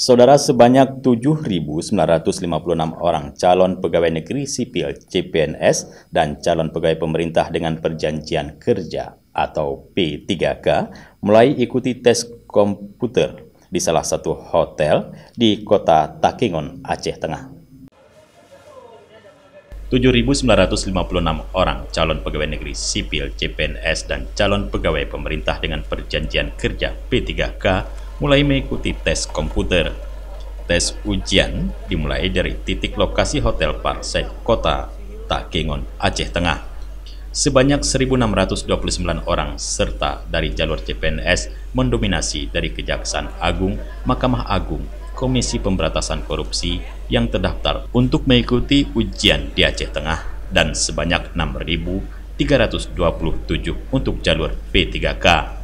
Saudara, sebanyak 7.956 orang calon pegawai negeri sipil CPNS dan calon pegawai pemerintah dengan perjanjian kerja atau P3K mulai ikuti tes komputer di salah satu hotel di kota Takengon, Aceh Tengah. 7.956 orang calon pegawai negeri sipil CPNS dan calon pegawai pemerintah dengan perjanjian kerja P3K mulai mengikuti tes komputer. Tes ujian dimulai dari titik lokasi Hotel Parsec Kota Takengon, Aceh Tengah. Sebanyak 1.629 orang serta dari jalur CPNS mendominasi dari Kejaksaan Agung, Mahkamah Agung, Komisi Pemberantasan Korupsi yang terdaftar untuk mengikuti ujian di Aceh Tengah dan sebanyak 6.327 untuk jalur P3K.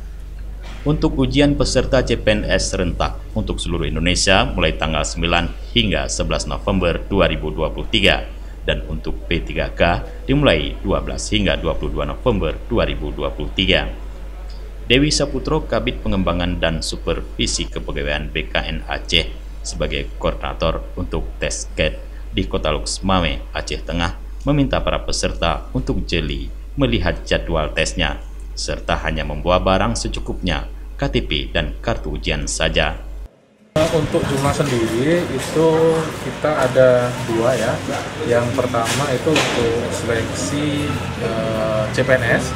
Untuk ujian peserta CPNS serentak untuk seluruh Indonesia mulai tanggal 9 hingga 11 November 2023 dan untuk P3K dimulai 12 hingga 22 November 2023. Dewi Saputro, Kabid Pengembangan dan Supervisi Kepegawaian BKN Aceh sebagai koordinator untuk tes CAT di Kota Lux Mame, Aceh Tengah, meminta para peserta untuk jeli melihat jadwal tesnya serta hanya membawa barang secukupnya, KTP dan kartu ujian saja. Untuk jumlah sendiri itu kita ada dua ya. Yang pertama itu untuk seleksi CPNS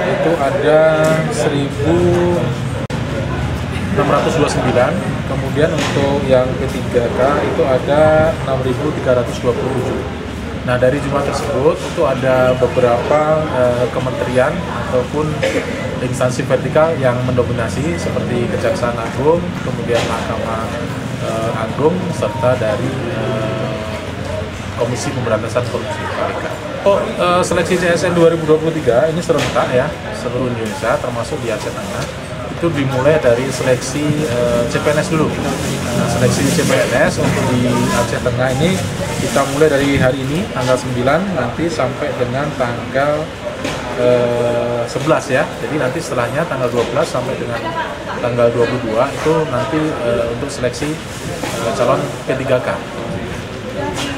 itu ada 1.629, kemudian untuk yang P3K itu ada 6.327. Nah, dari jumlah tersebut itu ada beberapa kementerian ataupun instansi vertikal yang mendominasi seperti Kejaksaan Agung, kemudian Mahkamah Agung, serta dari Komisi Pemberantasan Korupsi (KPK). Seleksi CSN 2023 ini serentak ya, seluruh Indonesia termasuk di Aceh Tengah. Itu dimulai dari seleksi CPNS dulu. Nah, seleksi CPNS untuk di Aceh Tengah ini kita mulai dari hari ini tanggal 9 nanti sampai dengan tanggal 11 ya. Jadi nanti setelahnya tanggal 12 sampai dengan tanggal 22 itu nanti untuk seleksi calon P3K.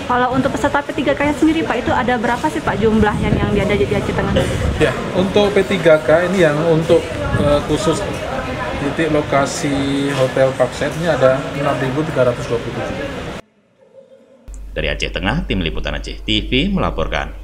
Kalau untuk peserta P3K sendiri Pak, itu ada berapa sih Pak jumlah yang ada di Aceh Tengah? Ya, untuk P3K ini yang untuk khusus titik lokasi Hotel Parsec ini ada 6.327. Dari Aceh Tengah, Tim Liputan Aceh TV melaporkan.